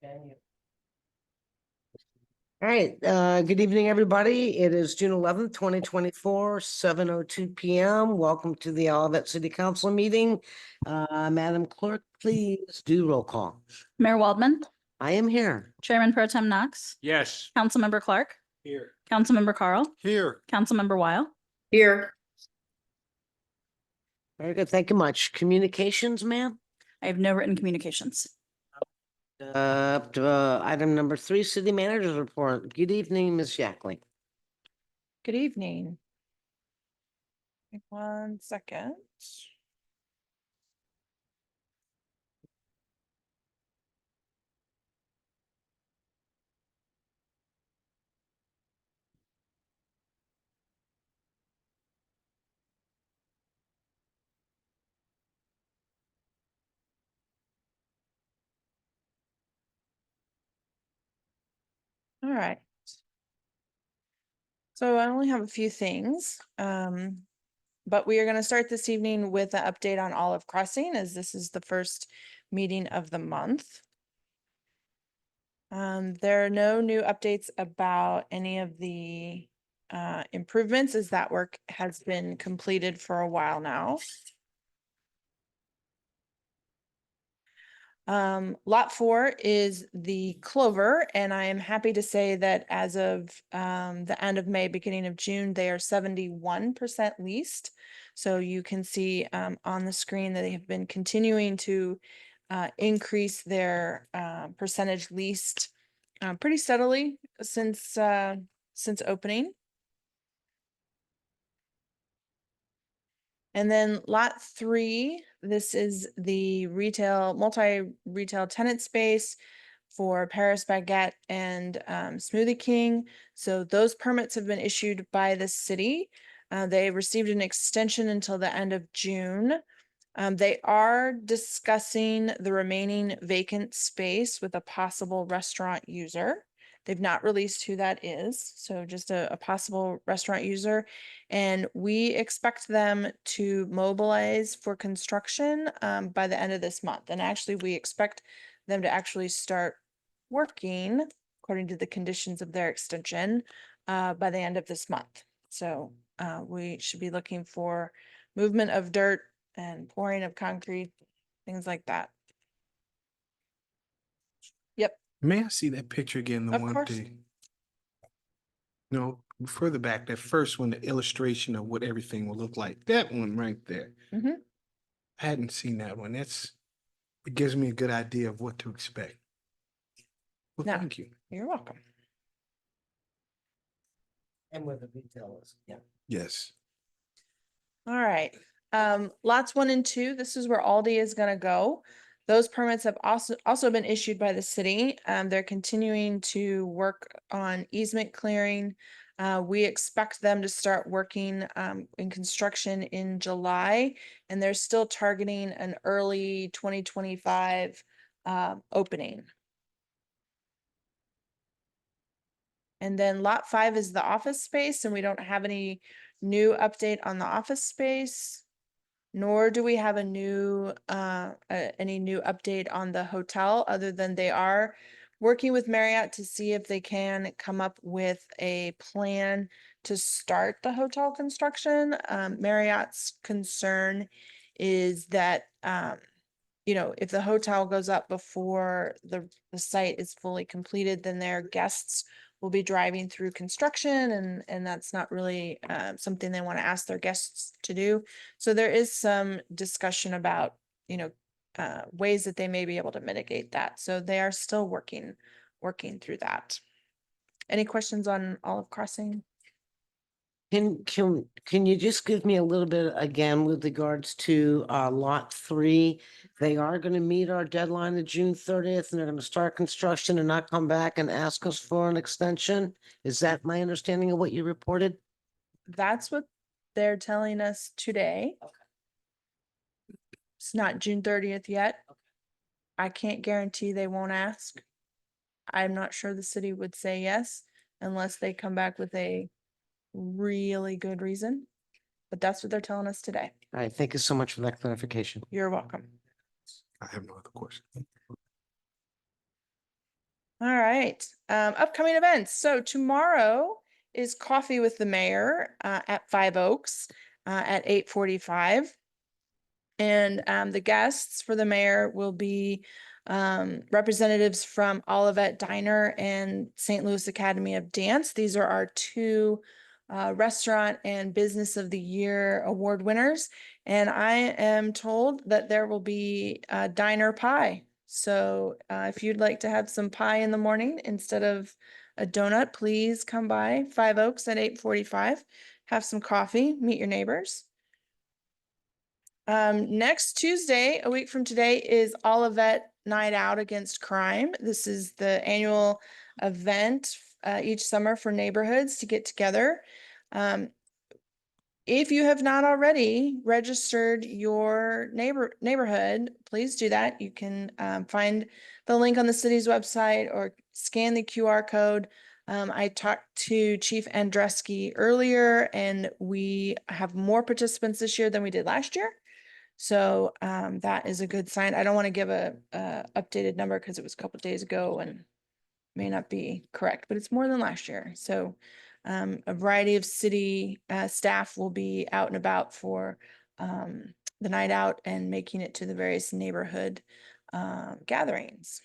All right, good evening, everybody. It is June 11th, 2024, 7:02 PM. Welcome to the Olivet City Council meeting. Madam Clerk, please do roll call. Mayor Waldman, I am here. Chairman Pro Tem Knox, Yes. Councilmember Clark, Here. Councilmember Carl, Here. Councilmember Weil. Here. Very good. Thank you much. Communications, ma'am? I have no written communications. Item number 3, City Manager's Report. Good evening, Ms. Yackley. Good evening. Take 1 second. All right. So I only have a few things, but we are going to start this evening with an update on Olive Crossing, as this is the first meeting of the month. There are no new updates about any of the improvements, as that work has been completed for a while now. Lot 4 is the Clover, and I am happy to say that as of the end of May, beginning of June, they are 71% leased. So you can see on the screen that they have been continuing to increase their percentage leased pretty steadily since opening. And then lot 3, this is the multi-retail tenant space for Paris Baguette and Smoothie King. So those permits have been issued by the city. They received an extension until the end of June. They are discussing the remaining vacant space with a possible restaurant user. They've not released who that is, so just a possible restaurant user. And we expect them to mobilize for construction by the end of this month. And actually, we expect them to actually start working according to the conditions of their extension by the end of this month. So we should be looking for movement of dirt and pouring of concrete, things like that. Yep. May I see that picture again? The Of one course. thing. No, further back, that first one, the illustration of what everything will look like. That one right there. Mhm. I hadn't seen that one. It gives me a good idea of what to expect. Well, Now- thank you. You're welcome. And where the retail is, yeah. Yes. All right. Lots 1 and 2, this is where Aldi is gonna go. Those permits have also been issued by the city. They're continuing to work on easement clearing. We expect them to start working in construction in July, and they're still targeting an early 2025 opening. And then lot 5 is the office space, and we don't have any new update on the office space. Nor do we have any new update on the hotel, other than they are working with Marriott to see if they can come up with a plan to start the hotel construction. Marriott's concern is that if the hotel goes up before the site is fully completed, then their guests will be driving through construction, and that's not really something they want to ask their guests to do. So there is some discussion about, ways that they may be able to mitigate that. So they are still working through that. Any questions on Olive Crossing? Can you just give me a little bit again with regards to lot 3? They are going to meet our deadline of June 30th, and they're going to start construction and not come back and ask us for an extension. Is that my understanding of what you reported? That's what they're telling us today. It's not June 30th yet. I can't guarantee they won't ask. I'm not sure the city would say yes unless they come back with a really good reason. But that's what they're telling us today. All right, thank you so much for that clarification. You're welcome. I have no other question. All right, upcoming events. So tomorrow is Coffee with the Mayor at Five Oaks at 8:45. And the guests for the mayor will be representatives from Olivet Diner and St. Louis Academy of Dance. These are our two Restaurant and Business of the Year award winners. And I am told that there will be diner pie. So if you'd like to have some pie in the morning instead of a donut, please come by Five Oaks at 8:45. Have some coffee, meet your neighbors. Next Tuesday, a week from today, is Olivet Night Out Against Crime. This is the annual event each summer for neighborhoods to get together. If you have not already registered your neighborhood, please do that. You can find the link on the city's website or scan the QR code. I talked to Chief Andreski earlier, and we have more participants this year than we did last year. So that is a good sign. I don't want to give a updated number because it was a couple of days ago and may not be correct, but it's more than last year. So a variety of city staff will be out and about for the night out and making it to the various neighborhood gatherings.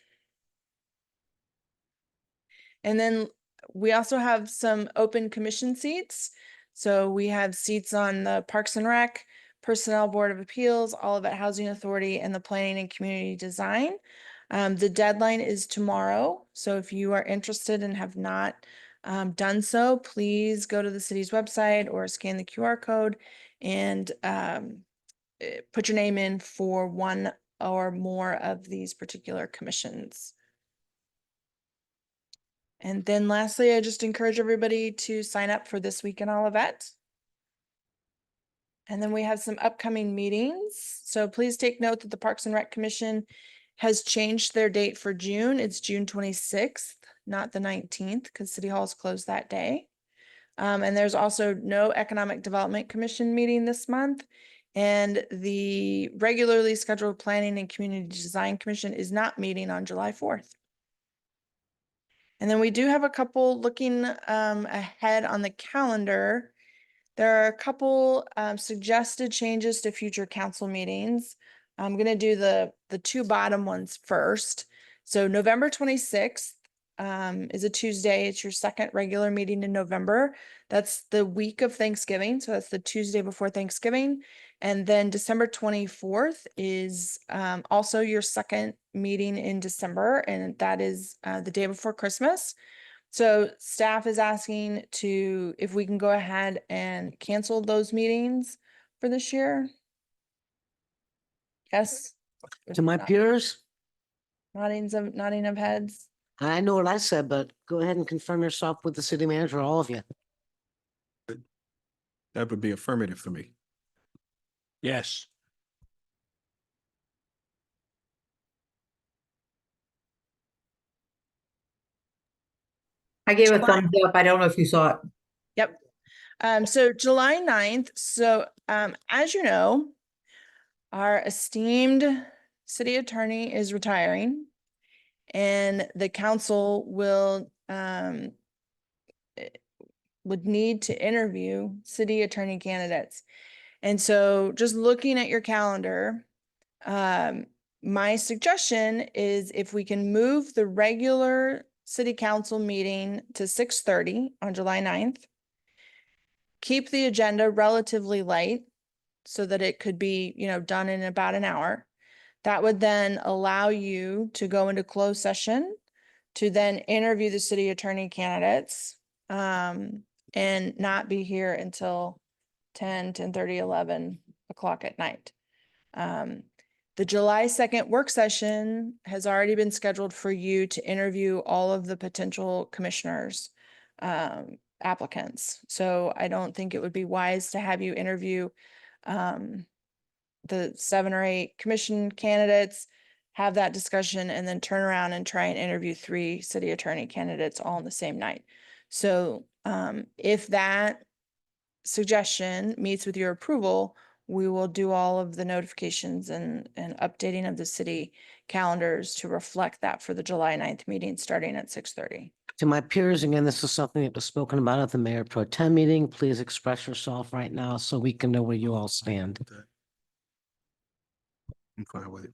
And then we also have some open commission seats. So we have seats on the Parks and Rec, Personnel Board of Appeals, Olivet Housing Authority, and the Planning and Community Design. The deadline is tomorrow. So if you are interested and have not done so, please go to the city's website or scan the QR code and put your name in for one or more of these particular commissions. And then lastly, I just encourage everybody to sign up for This Week in Olivet. And then we have some upcoming meetings. So please take note that the Parks and Rec Commission has changed their date for June. It's June 26th, not the 19th, because City Hall is closed that day. And there's also no Economic Development Commission meeting this month. And the regularly scheduled Planning and Community Design Commission is not meeting on July 4th. And then we do have a couple looking ahead on the calendar. There are a couple suggested changes to future council meetings. I'm going to do the two bottom ones first. So November 26th is a Tuesday. It's your second regular meeting in November. That's the week of Thanksgiving. So that's the Tuesday before Thanksgiving. And then December 24th is also your second meeting in December. And that is the day before Christmas. So staff is asking if we can go ahead and cancel those meetings for this year. Yes. To my peers, Nodding of heads. I know what I said, but go ahead and confirm yourself with the city manager, all of you. That would be affirmative for me. Yes. I gave a thumbs up. I don't know if you saw it. Yep. So July 9th. So as you know, our esteemed city attorney is retiring, and the council would need to interview city attorney candidates. And so just looking at your calendar, my suggestion is if we can move the regular city council meeting to 6:30 on July 9th, keep the agenda relatively light so that it could be, done in about an hour. That would then allow you to go into closed session to then interview the city attorney candidates and not be here until 10:30, 11 o'clock at night. The July 2nd work session has already been scheduled for you to interview all of the potential commissioners, applicants. So I don't think it would be wise to have you interview the 7 or 8 commission candidates, have that discussion, and then turn around and try and interview 3 city attorney candidates all on the same night. So if that suggestion meets with your approval, we will do all of the notifications and updating of the city calendars to reflect that for the July 9th meeting, starting at 6:30. To my peers, again, this is something that was spoken about at the Mayor Pro Tem meeting. Please express yourself right now so we can know where you all stand. I'm fine with it.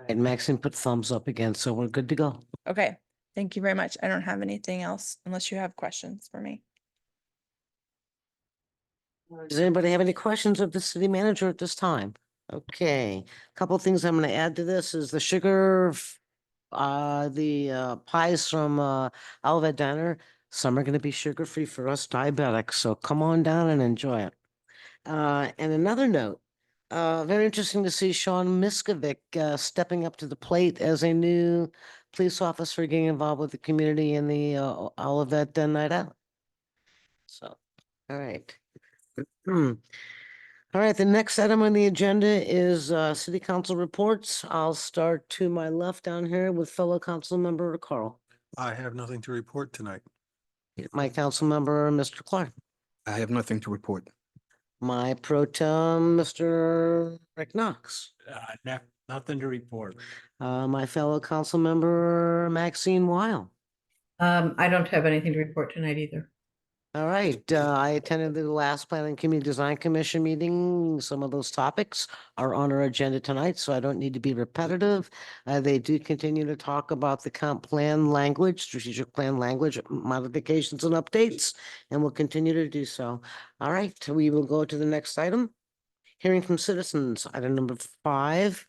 And Maxine put thumbs up again, so we're good to go. Okay, thank you very much. I don't have anything else unless you have questions for me. Does anybody have any questions of the city manager at this time? Okay, a couple of things I'm gonna add to this is the pies from Olivet Diner. Some are gonna be sugar-free for us diabetics, so come on down and enjoy it. And another note, very interesting to see Sean Miskovic stepping up to the plate as a new police officer getting involved with the community in the Olivet Night Out. So, all right. All right, the next item on the agenda is city council reports. I'll start to my left down here with fellow council member Carl. I have nothing to report tonight. My council member, Mr. Clark. I have nothing to report. My pro tem, Mr. Rick Knox. Nothing to report. My fellow council member, Maxine Weil. I don't have anything to report tonight either. All right, I attended the last Planning Community Design Commission meeting. Some of those topics are on our agenda tonight, so I don't need to be repetitive. They do continue to talk about the comp plan language, strategic plan language modifications and updates, and will continue to do so. All right, we will go to the next item. Hearing from citizens, item number 5.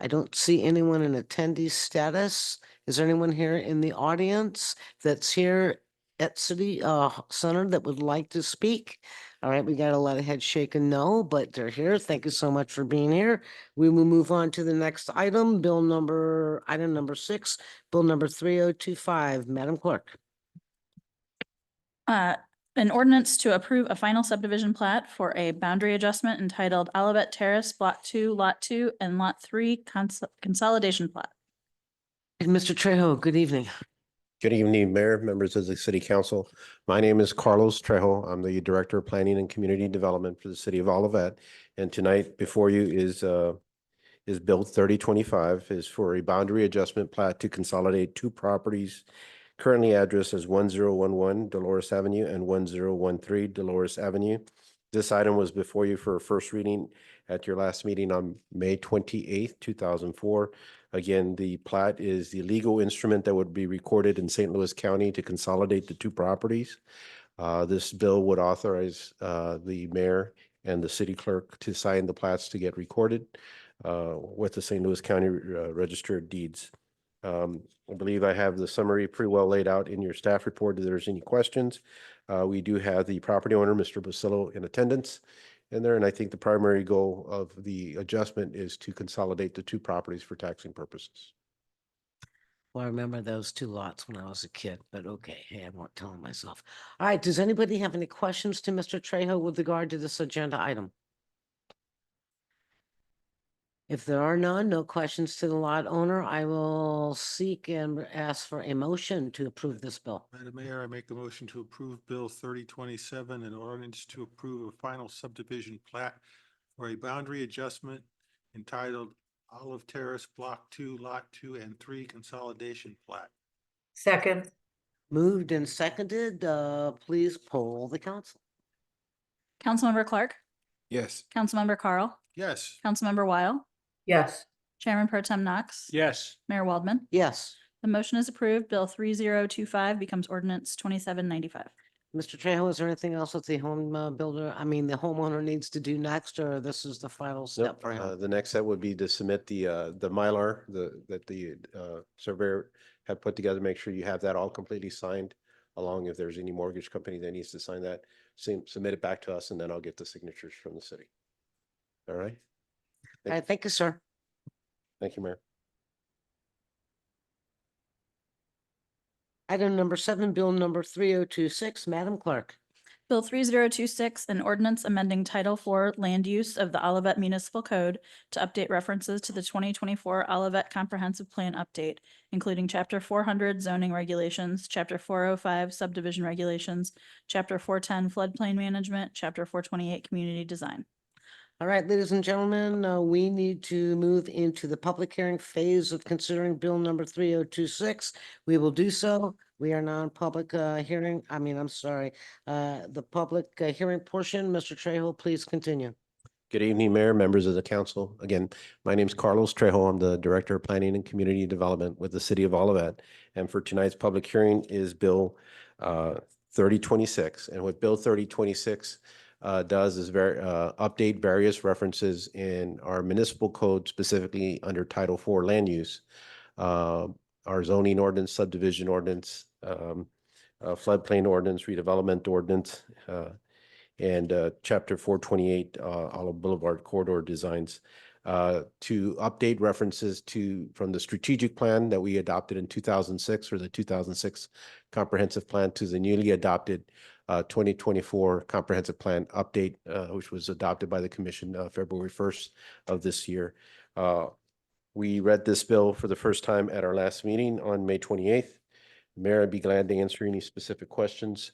I don't see anyone in attendee status. Is there anyone here in the audience that's here at City Center that would like to speak? All right, we got a lot of heads shaking no, but they're here. Thank you so much for being here. We will move on to the next item, item number 6, bill number 3025. Madam Clerk. An ordinance to approve a final subdivision plat for a boundary adjustment entitled Olivet Terrace, Block 2, Lot 2, and Lot 3 Consolidation Plat. Mr. Trejo, good evening. Good evening, Mayor, members of the City Council. My name is Carlos Trejo. I'm the Director of Planning and Community Development for the City of Olivet. And tonight before you is Bill 3025, is for a boundary adjustment plat to consolidate 2 properties currently addressed as 1011 Dolores Avenue and 1013 Dolores Avenue. This item was before you for a first reading at your last meeting on May 28th, 2004. Again, the plat is the legal instrument that would be recorded in St. Louis County to consolidate the 2 properties. This bill would authorize the mayor and the city clerk to sign the plats to get recorded with the St. Louis County Register of Deeds. I believe I have the summary pretty well laid out in your staff report. If there's any questions, we do have the property owner, Mr. Basillo, in attendance in there. And I think the primary goal of the adjustment is to consolidate the 2 properties for taxing purposes. Well, I remember those 2 lots when I was a kid, but okay, hey, I'm not telling myself. All right, does anybody have any questions to Mr. Trejo with regard to this agenda item? If there are none, no questions to the lot owner, I will seek and ask for a motion to approve this bill. Madam Mayor, I make a motion to approve Bill 3027, an ordinance to approve a final subdivision plat for a boundary adjustment entitled Olive Terrace, Block 2, Lot 2 and 3 Consolidation Plat. Second, Moved and seconded, please poll the council. Councilmember Clark, Yes. Councilmember Carl, Yes. Councilmember Weil, yes. Chairman Pro Tem Knox. Yes. Mayor Waldman. Yes, The motion is approved. Bill 3025 becomes ordinance 2795. Mr. Trejo, is there anything else that the the homeowner needs to do next, or this is the final step Nope, for him? the next step would be to submit the Mylar, that the surveyor had put together. Make sure you have that all completely signed along. If there's any mortgage company that needs to sign that, submit it back to us, and then I'll get the signatures from the city. All right. All right, thank you, sir. Thank you, Mayor. Item number 7, bill number 3026, Madam Clerk. Bill 3026, an ordinance amending Title IV Land Use of the Olivet Municipal Code to update references to the 2024 Olivet Comprehensive Plan Update, including Chapter 400 zoning regulations, Chapter 405 subdivision regulations, Chapter 410 floodplain management, Chapter 428 community design. All right, ladies and gentlemen, we need to move into the public hearing phase of considering bill number 3026. We will do so. We are now in public hearing. I'm sorry, the public hearing portion. Mr. Trejo, please continue. Good evening, Mayor, members of the council. Again, my name is Carlos Trejo. I'm the Director of Planning and Community Development with the City of Olivet. And for tonight's public hearing is Bill 3026. And what Bill 3026 does is update various references in our municipal code, specifically under Title IV Land Use, our zoning ordinance, subdivision ordinance, floodplain ordinance, redevelopment ordinance, and Chapter 428, Olive Boulevard Corridor Designs, to update references from the strategic plan that we adopted in 2006, or the 2006 comprehensive plan, to the newly adopted 2024 comprehensive plan update, which was adopted by the commission February 1st of this year. We read this bill for the first time at our last meeting on May 28th. Mayor, I'd be glad to answer any specific questions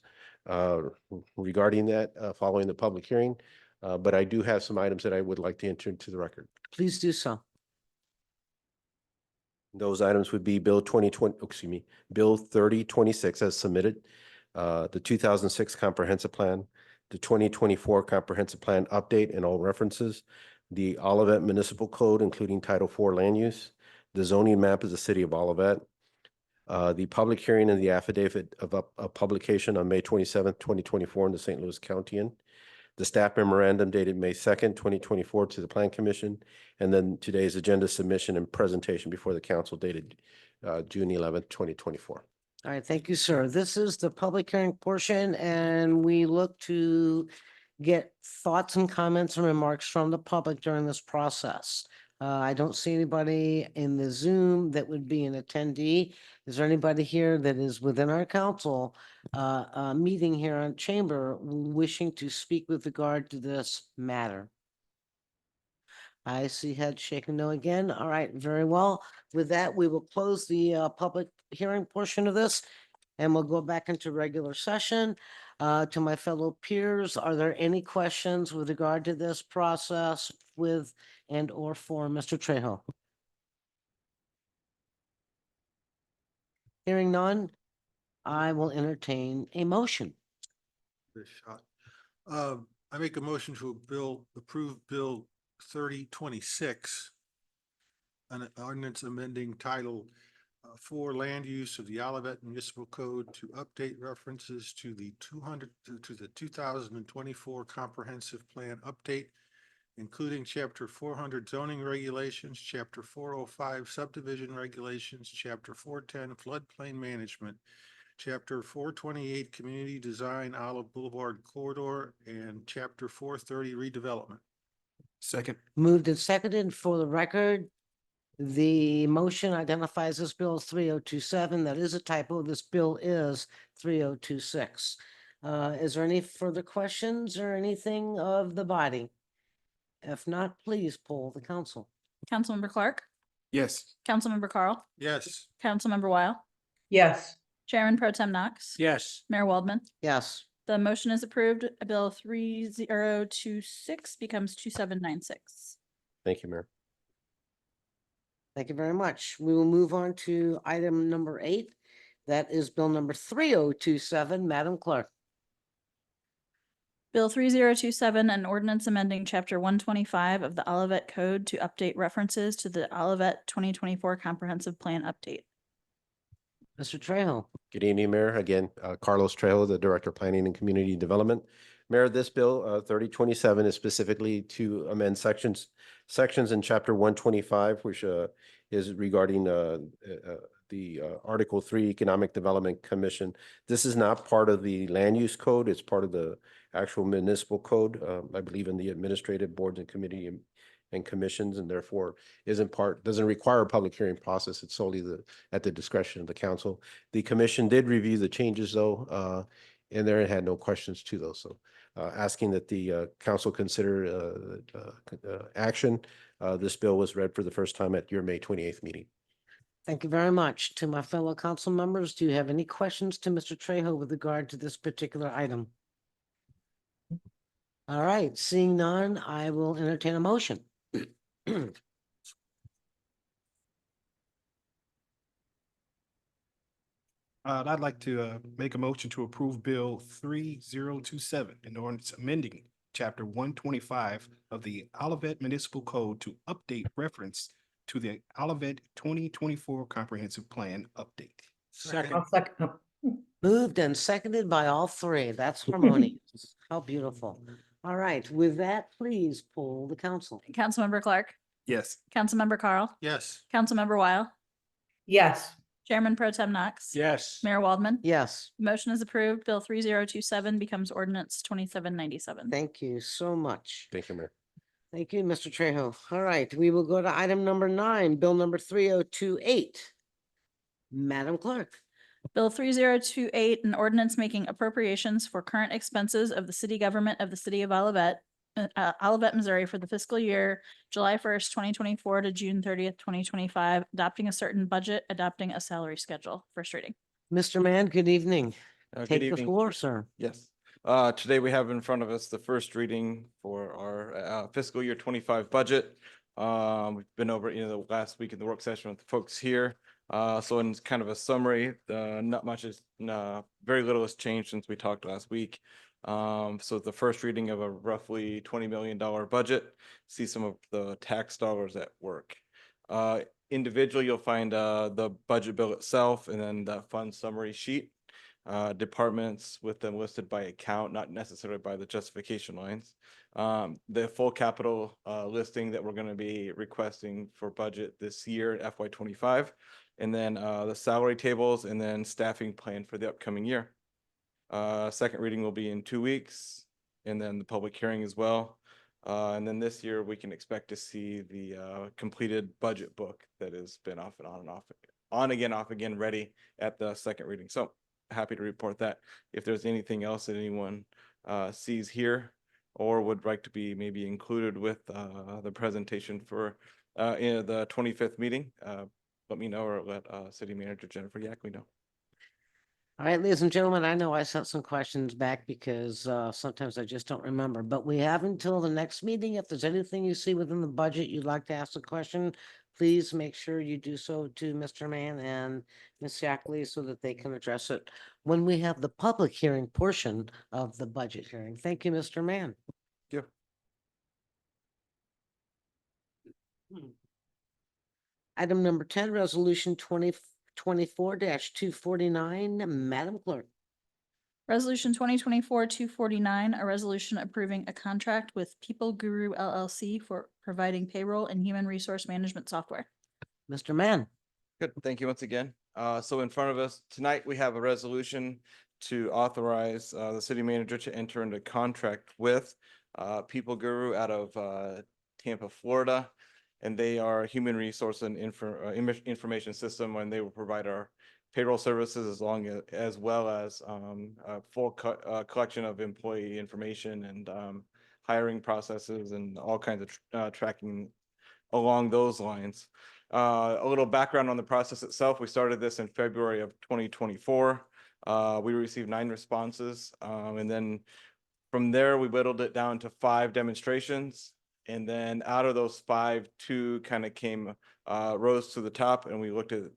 regarding that following the public hearing. But I do have some items that I would like to enter into the record. Please do so. Those items would be Bill 3026 as submitted, the 2006 comprehensive plan, the 2024 comprehensive plan update and all references, the Olivet Municipal Code, including Title IV Land Use, the zoning map of the City of Olivet, the public hearing and the affidavit of publication on May 27th, 2024 in the St. Louis Countian, the staff memorandum dated May 2nd, 2024 to the Plan Commission, and then today's agenda submission and presentation before the council dated June 11th, 2024. All right, thank you, sir. This is the public hearing portion, and we look to get thoughts and comments and remarks from the public during this process. I don't see anybody in the Zoom that would be an attendee. Is there anybody here that is within our council meeting here on chamber wishing to speak with regard to this matter? I see head shaking no again. All right, very well. With that, we will close the public hearing portion of this, and we'll go back into regular session. To my fellow peers, are there any questions with regard to this process with and or for Mr. Trejo? Hearing none, I will entertain a motion. This shot. I make a motion to approve Bill 3026, an ordinance amending Title IV Land Use of the Olivet Municipal Code to update references to the 2024 Comprehensive Plan update, including Chapter 400 zoning regulations, Chapter 405 subdivision regulations, Chapter 410 floodplain management, Chapter 428 community design Olive Boulevard corridor, and Chapter 430 redevelopment. Second. Moved and seconded. For the record, the motion identifies this bill as 3027. That is a typo. This bill is 3026. Is there any further questions or anything of the body? If not, please poll the council. Councilmember Clark, Yes. Councilmember Carl, Yes. Councilmember Weil, Yes. Chairman Pro Tem Knox. Yes. Mayor Waldman. Yes. The motion is approved. Bill 3026 becomes 2796. Thank you, Mayor. Thank you very much. We will move on to item number 8. That is bill number 3027. Madam Clerk. Bill 3027, an ordinance amending Chapter 125 of the Olivet Code to update references to the Olivet 2024 Comprehensive Plan update. Mr. Trejo. Good evening, Mayor. Again, Carlos Trejo, the Director of Planning and Community Development. Mayor, this bill 3027 is specifically to amend sections in Chapter 125, which is regarding the Article 3 Economic Development Commission. This is not part of the land use code. It's part of the actual municipal code, I believe, in the administrative boards and committee and commissions, and therefore doesn't require a public hearing process. It's solely at the discretion of the council. The commission did review the changes though, and there had no questions to those. So asking that the council consider action. This bill was read for the first time at your May 28th meeting. Thank you very much. To my fellow council members, do you have any questions to Mr. Trejo with regard to this particular item? All right, seeing none, I will entertain a motion. I'd like to make a motion to approve Bill 3027, an ordinance amending Chapter 125 of the Olivet Municipal Code to update reference to the Olivet 2024 Comprehensive Plan update. Second. I'll second. Oh, Moved and seconded by all three. That's harmonious. How beautiful. All right, with that, please poll the council. Councilmember Clark, Yes. Councilmember Carl, Yes. Councilmember Weil, yes, Chairman Pro Tem Knox. Yes. Mayor Waldman. Yes, Motion is approved. Bill 3027 becomes ordinance 2797. thank you so much. Thank you, Mayor. Thank you, Mr. Trejo. All right, we will go to item number 9, bill number 3028. Madam Clerk. Bill 3028, an ordinance making appropriations for current expenses of the city government of the city of Olivet, Missouri for the fiscal year July 1st, 2024 to June 30th, 2025, adopting a certain budget, adopting a salary schedule. First reading. Mr. Mann, good evening. Good Take the evening. floor, sir. Yes. Today we have in front of us the first reading for our fiscal year 25 budget. We've been over, the last week in the work session with the folks here. So in kind of a summary, not much is, very little has changed since we talked last week. So the first reading of a roughly $20 million budget, see some of the tax dollars at work. Individually, you'll find the budget bill itself and then the fund summary sheet. Departments with them listed by account, not necessarily by the justification lines. The full capital listing that we're going to be requesting for budget this year, FY25, and then the salary tables and then staffing plan for the upcoming year. Second reading will be in 2 weeks, and then the public hearing as well. And then this year we can expect to see the completed budget book that has been off and on again, off again, ready at the second reading. So happy to report that. If there's anything else that anyone sees here or would like to be maybe included with the presentation for in the 25th meeting, let me know or let City Manager Jennifer Yackley know. All right, ladies and gentlemen, I know I sent some questions back because sometimes I just don't remember, but we have until the next meeting. If there's anything you see within the budget you'd like to ask a question, please make sure you do so to Mr. Mann and Ms. Yackley so that they can address it when we have the public hearing portion of the budget hearing. Thank you, Mr. Mann. Thank Item number 10, resolution 2024-249, Madam Clerk. Resolution 2024-249, a resolution approving a contract with People Guru LLC for providing payroll and human resource management software. Mr. Mann. Good, thank you once again. So in front of us tonight, we have a resolution to authorize the city manager to enter into contract with People Guru out of Tampa, Florida. And they are a human resource and information system, and they will provide our payroll services as well as a full collection of employee information and hiring processes and all kinds of tracking along those lines. A little background on the process itself. We started this in February of 2024. We received 9 responses. And then from there, we whittled it down to 5 demonstrations. And then out of those 5, 2 kind of rose to the top, and we looked at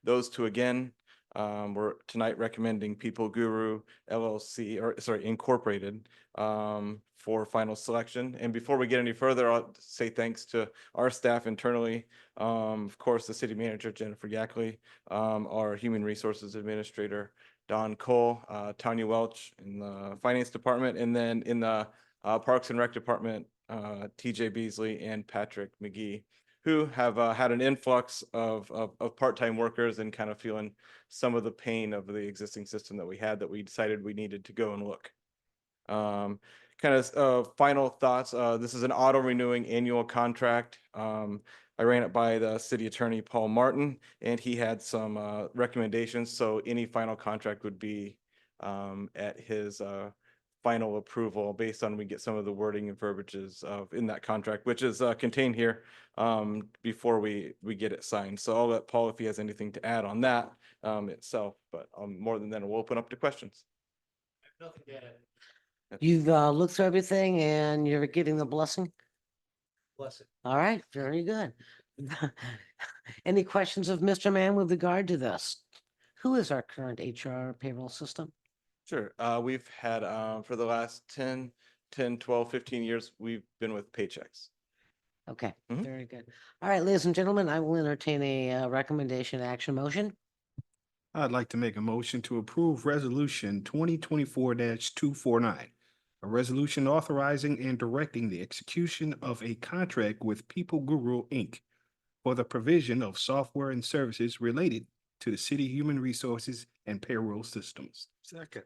those 2 again. We're tonight recommending People Guru LLC, Incorporated, for final selection. And before we get any further, I'll say thanks to our staff internally. Of course, the city manager, Jennifer Yackley, our human resources administrator, Don Cole, Tanya Welch in the finance department, and then in the Parks and Rec department, TJ Beasley and Patrick McGee, who have had an influx of part-time workers and kind of feeling some of the pain of the existing system that we had, that we decided we needed to go and look. Final thoughts. This is an auto-renewing annual contract. I ran it by the city attorney, Paul Martin, and he had some recommendations. So any final contract would be at his final approval based on we get some of the wording and verbiages in that contract, which is contained here before we get it signed. So I'll let Paul if he has anything to add on that itself, but more than that, we'll open up to questions. Nothing to add. Yep. You've looked through everything and you're getting the blessing? Bless it. All right, very good. Any questions of Mr. Mann with regard to this? Who is our current HR payroll system? Sure. We've had, for the last 10, 12, 15 years, we've been with Paychex. Okay, Mhm. very good. All right, ladies and gentlemen, I will entertain a recommendation action motion. I'd like to make a motion to approve resolution 2024-249. A resolution authorizing and directing the execution of a contract with People Guru, Inc. for the provision of software and services related to the city human resources and payroll systems. Second.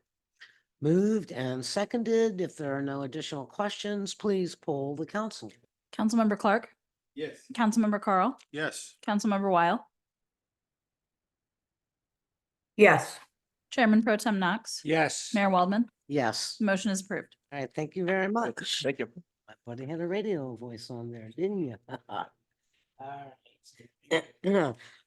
Moved and seconded. If there are no additional questions, please poll the council. Councilmember Clark, Yes. Councilmember Carl, Yes. Councilmember Weil, Yes. Chairman Pro Tem Knox, Yes. Mayor Waldman, Yes. motion is approved. All right, thank you very much. Thank you. My buddy had a radio voice on there, didn't you? All right.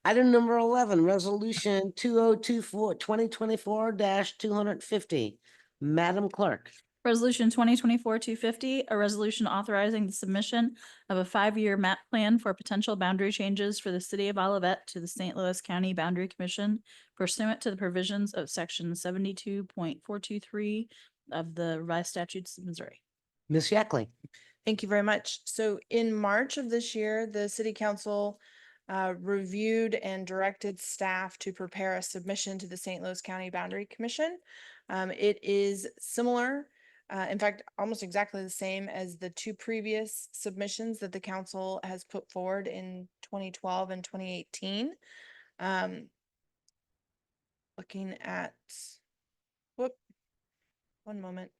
Item number 11, resolution 2024-250. Madam Clerk. Resolution 2024-250, a resolution authorizing the submission of a 5-year map plan for potential boundary changes for the city of Olivet to the St. Louis County Boundary Commission pursuant to the provisions of section 72.423 of the revised statutes of Missouri. Ms. Yackley. Thank you very much. So in March of this year, the city council reviewed and directed staff to prepare a submission to the St. Louis County Boundary Commission. It is similar, in fact, almost exactly the same as the two previous submissions that the council has put forward in 2012 and 2018. Looking at, whoop, one moment.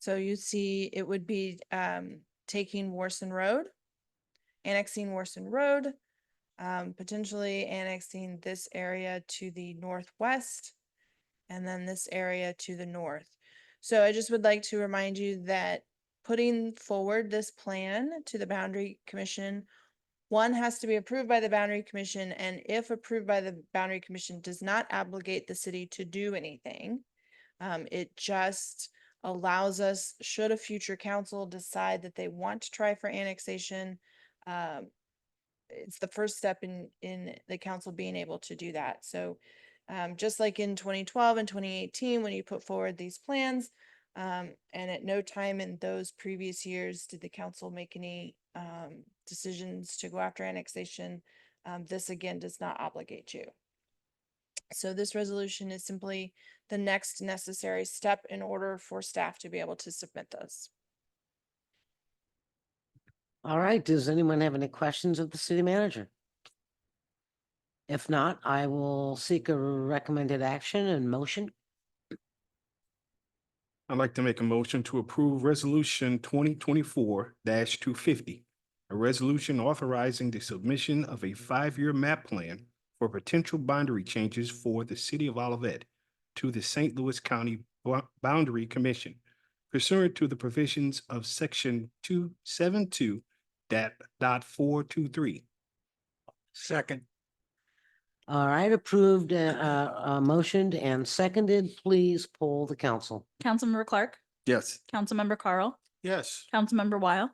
So you see, it would be taking Warson Road, annexing Warson Road, potentially annexing this area to the northwest, and then this area to the north. So I just would like to remind you that putting forward this plan to the Boundary Commission, one has to be approved by the Boundary Commission, and if approved by the Boundary Commission, does not obligate the city to do anything. It just allows us, should a future council decide that they want to try for annexation, it's the first step in the council being able to do that. So just like in 2012 and 2018, when you put forward these plans, and at no time in those previous years did the council make any decisions to go after annexation, this again does not obligate you. So this resolution is simply the next necessary step in order for staff to be able to submit those. All right, does anyone have any questions of the city manager? If not, I will seek a recommended action and motion. I'd like to make a motion to approve resolution 2024-250. A resolution authorizing the submission of a 5-year map plan for potential boundary changes for the city of Olivet to the St. Louis County Boundary Commission pursuant to the provisions of section 272.423. Second. All right, approved, motioned and seconded. Please poll the council. Councilmember Clark, Yes. Councilmember Carl, Yes. Councilmember Weil,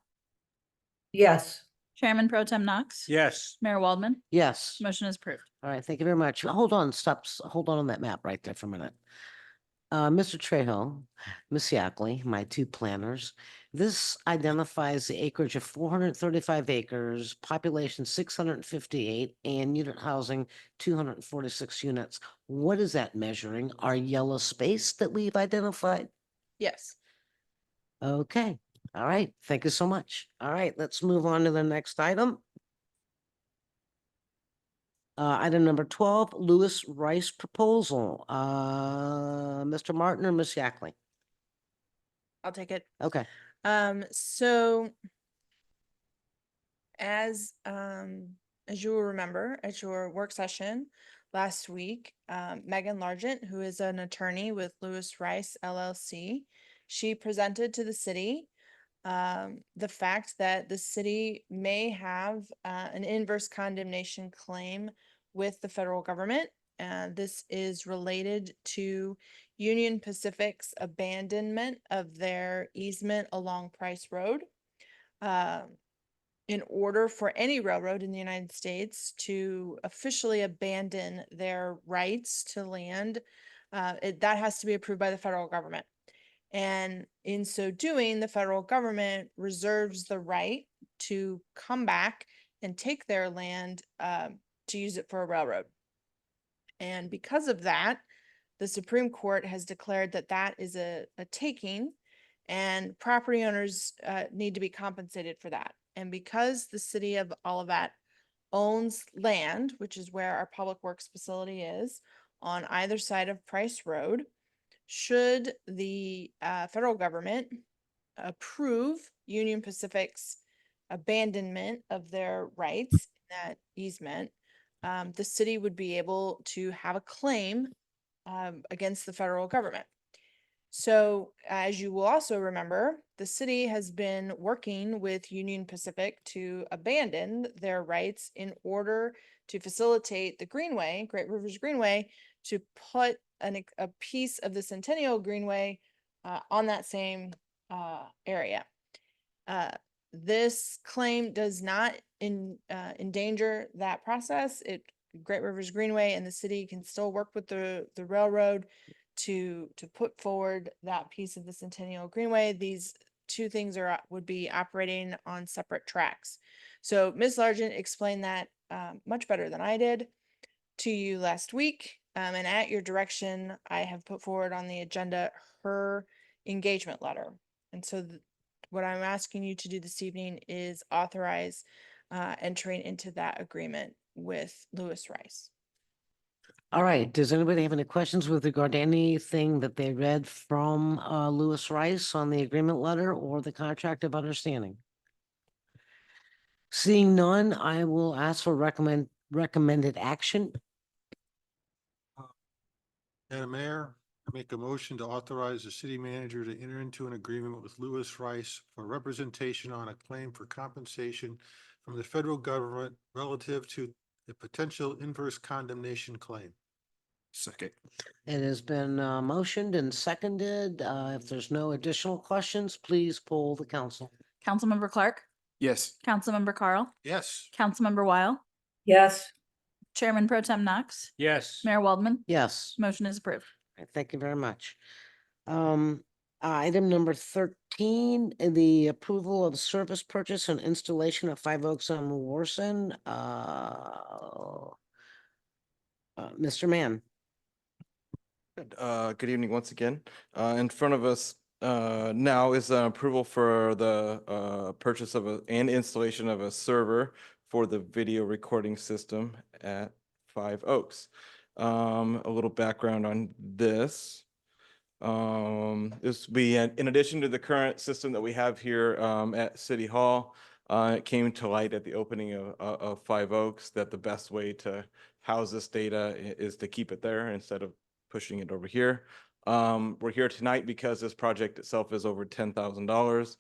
Yes. Chairman Pro Tem Knox. Yes. Mayor Waldman, Yes. motion is approved. All right, thank you very much. Hold on, hold on that map right there for a minute. Mr. Trejo, Ms. Yackley, my two planners, this identifies the acreage of 435 acres, population 658, and unit housing 246 units. What is that measuring? Our yellow space that we've identified? Yes. Okay, all right, thank you so much. All right, let's move on to the next item. Item number 12, Lewis Rice proposal. Mr. Martin or Ms. Yackley? I'll take it. Okay, So as you will remember at your work session last week, Megan Largent, who is an attorney with Lewis Rice LLC, she presented to the city the fact that the city may have an inverse condemnation claim with the federal government and this is related to Union Pacific's abandonment of their easement along Price Road. In order for any railroad in the United States to officially abandon their rights to land, that has to be approved by the federal government. And in so doing, the federal government reserves the right to come back and take their land to use it for a railroad. And because of that, the Supreme Court has declared that that is a taking, and property owners need to be compensated for that. And because the city of Olivet owns land, which is where our public works facility is, on either side of Price Road, should the federal government approve Union Pacific's abandonment of their rights in that easement, the city would be able to have a claim against the federal government. So as you will also remember, the city has been working with Union Pacific to abandon their rights in order to facilitate the Greenway, Great Rivers Greenway, to put a piece of the Centennial Greenway on that same area. This claim does not endanger that process. Great Rivers Greenway and the city can still work with the railroad to put forward that piece of the Centennial Greenway. These two things would be operating on separate tracks. So Ms. Largent explained that much better than I did to you last week. And at your direction, I have put forward on the agenda her engagement letter. And so what I'm asking you to do this evening is authorize entering into that agreement with Lewis Rice. All right, does anybody have any questions with regard to anything that they read from Lewis Rice on the agreement letter or the contract of understanding? Seeing none, I will ask for recommended action. Madam Mayor, I make a motion to authorize the city manager to enter into an agreement with Lewis Rice for representation on a claim for compensation from the federal government relative to a potential inverse condemnation claim. Second. It has been motioned and seconded. If there's no additional questions, please poll the council. Councilmember Clark, Yes. Councilmember Carl, Yes. Councilmember Weil, yes, Chairman Pro Tem Knox, Yes. Mayor Waldman. Yes. Motion is approved. Thank you very much. Item number 13, the approval of the service purchase and installation of 5 Oaks on Warson. Mr. Mann. Good evening once again. In front of us now is an approval for the purchase of and installation of a server for the video recording system at 5 Oaks. A little background on this. This will be in addition to the current system that we have here at City Hall. It came to light at the opening of 5 Oaks that the best way to house this data is to keep it there instead of pushing it over here. We're here tonight because this project itself is over $10,000.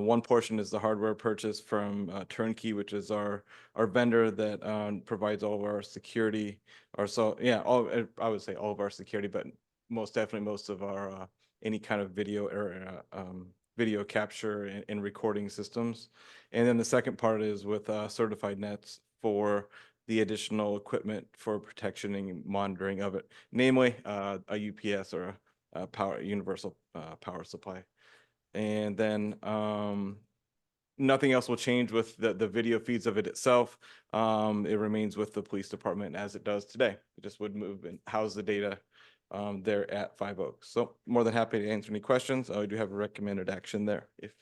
One portion is the hardware purchase from Turnkey, which is our vendor that provides all of our security, I would say all of our security, but most definitely most of our any kind of video or video capture and recording systems. And then the second part is with Certified Nets for the additional equipment for protection and monitoring of it, namely a UPS or a power universal power supply. And then nothing else will change with the video feeds of it itself. It remains with the police department as it does today. It just would move and house the data there at 5 Oaks. So more than happy to answer any questions. I do have a recommended action there if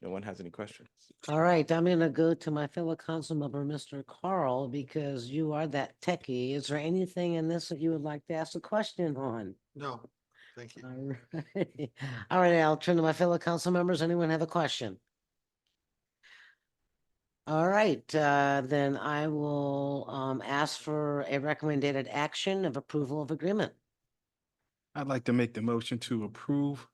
no one has any questions. All right, I'm gonna go to my fellow council member, Mr. Carl, because you are that techie. Is there anything in this that you would like to ask a question on? No, thank you. All right. All right, I'll turn to my fellow council members. Anyone have a question? All right, then I will ask for a recommended action of approval of agreement. I'd like to make the motion to approve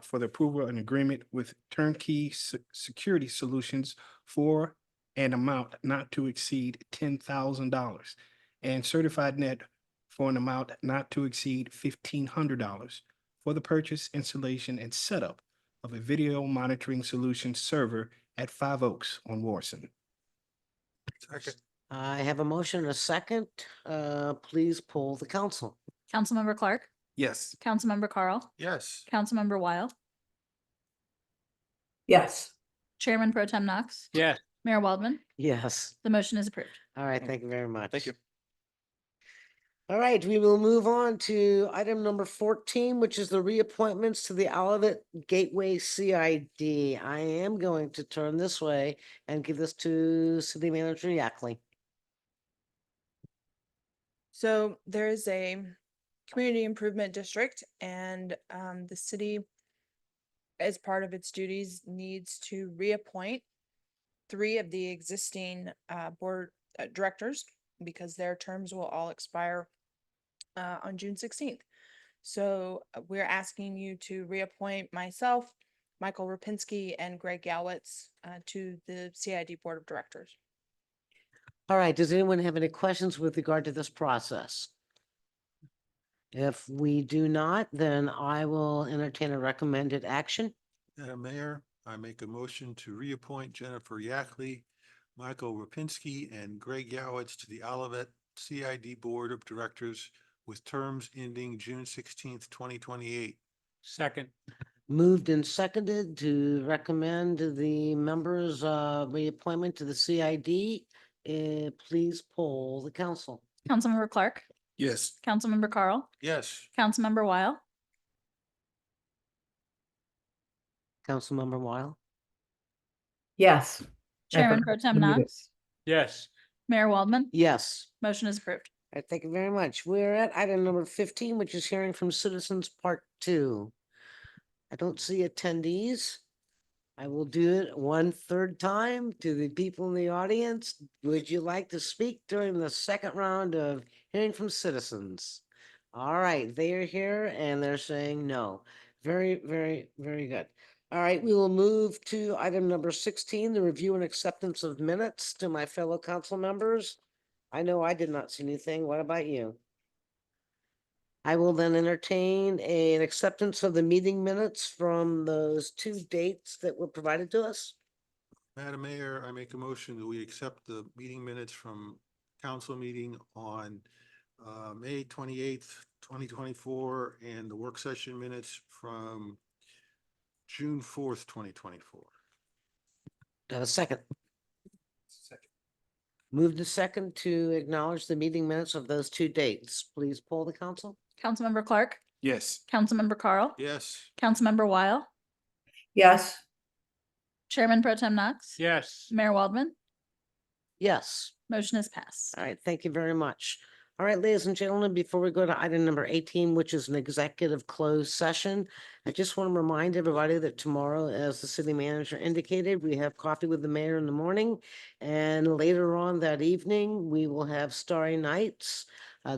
for the approval of an agreement with Turnkey Security Solutions for an amount not to exceed $10,000 and certified net for an amount not to exceed $1,500 for the purchase, installation, and setup of a video monitoring solution server at Five Oaks on Warson. Second. I have a motion and a second. Please poll the council. Councilmember Clark, Yes. Councilmember Carl, Yes. Councilmember Weil, Yes. Chairman Pro Tem Knox, Yes. Mayor Waldman. Yes. The motion is approved. All right, thank you very much. Thank you. All right, we will move on to item number 14, which is the reappointments to the Olivet Gateway CID. I am going to turn this way and give this to City Manager Yackley. So there is a community improvement district and the city, as part of its duties, needs to reappoint 3 of the existing board directors because their terms will all expire on June 16th. So we're asking you to reappoint myself, Michael Rapinski, and Greg Gowitz to the CID Board of Directors. All right, does anyone have any questions with regard to this process? If we do not, then I will entertain a recommended action. Madam Mayor, I make a motion to reappoint Jennifer Yackley, Michael Rapinski, and Greg Yowitz to the Olivet CID Board of Directors with terms ending June 16th, 2028. Second. Moved and seconded to recommend the members' reappointment to the CID. Please poll the council. Councilmember Clark, Yes. Councilmember Carl, Yes. Councilmember Weil, Councilmember Weil? Yes. Chairman Pro Tem Knox, Yes. Mayor Waldman. Yes. Motion is approved. All right, thank you very much. We're at item number 15, which is hearing from citizens part 2. I don't see attendees. I will do it one third time to the people in the audience. Would you like to speak during the second round of hearing from citizens? All right, they are here and they're saying no. Very, very, very good. All right, we will move to item number 16, the review and acceptance of minutes. To my fellow council members, I know I did not see anything. What about you? I will then entertain an acceptance of the meeting minutes from those 2 dates that were provided to us. Madam Mayor, I make a motion that we accept the meeting minutes from council meeting on May 28th, 2024, and the work session minutes from June 4th, 2024. Do I have a second? Second. Moved to second to acknowledge the meeting minutes of those 2 dates. Please poll the council. Councilmember Clark, Yes. Councilmember Carl, Yes. Councilmember Weil, Yes. Chairman Pro Tem Knox, Yes. Mayor Waldman. Yes. Motion is passed. All right, thank you very much. All right, ladies and gentlemen, before we go to item number 18, which is an executive closed session, I just want to remind everybody that tomorrow, as the city manager indicated, we have coffee with the mayor in the morning. And later on that evening, we will have Starry Nights.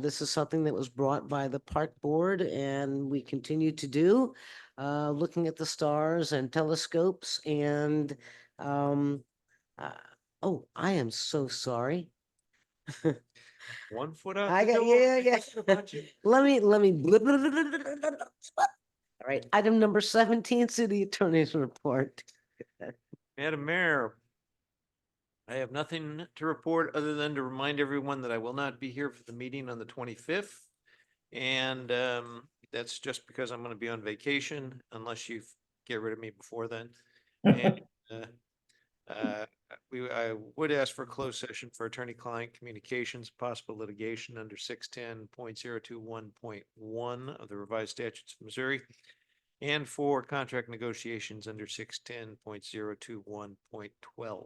This is something that was brought by the park board and we continue to do, looking at the stars and telescopes and, oh, I am so sorry. 1 foot out. I the got, door, yeah, I yeah. think about you. Let me. All right, item number 17, city attorney's report. Madam Mayor, I have nothing to report other than to remind everyone that I will not be here for the meeting on the 25th. And that's just because I'm going to be on vacation unless you get rid of me before then. And I would ask for a closed session for attorney-client communications, possible litigation under 610.021.1 of the revised statutes of Missouri, and for contract negotiations under 610.021.12.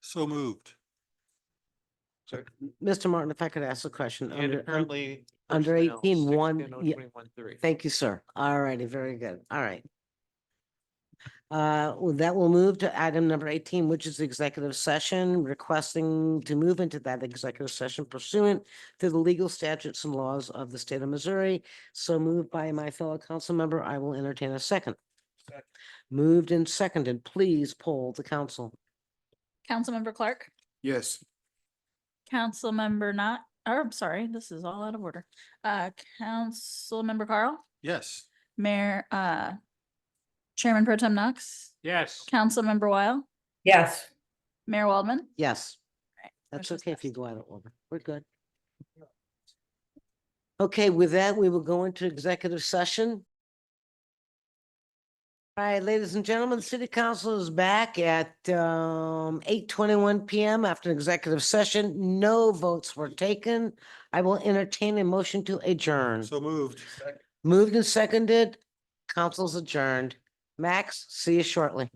So moved. Sorry. Mr. Martin, if I could ask a question. And Under, apparently. under personnel, 18.1, 610.021.3. thank you, sir. All righty, very good. All right. Well, that will move to item number 18, which is executive session, requesting to move into that executive session pursuant to the legal statutes and laws of the state of Missouri. So moved by my fellow council member, I will entertain a second. Second. Moved and seconded, please poll the council. Councilmember Clark, Yes. Councilmember I'm sorry, this is all out of order. Councilmember Carl, Yes. Mayor, Chairman Pro Tem Knox, Yes. Councilmember Weil, Yes. Mayor Waldman. Yes, Right, that's motion's okay if you passed. go out of order. We're good. Okay, with that, we will go into executive session. All right, ladies and gentlemen, the city council is back at 8:21 PM after executive session. No votes were taken. I will entertain a motion to adjourn. So moved. Moved and seconded, council's adjourned. Max, see you shortly.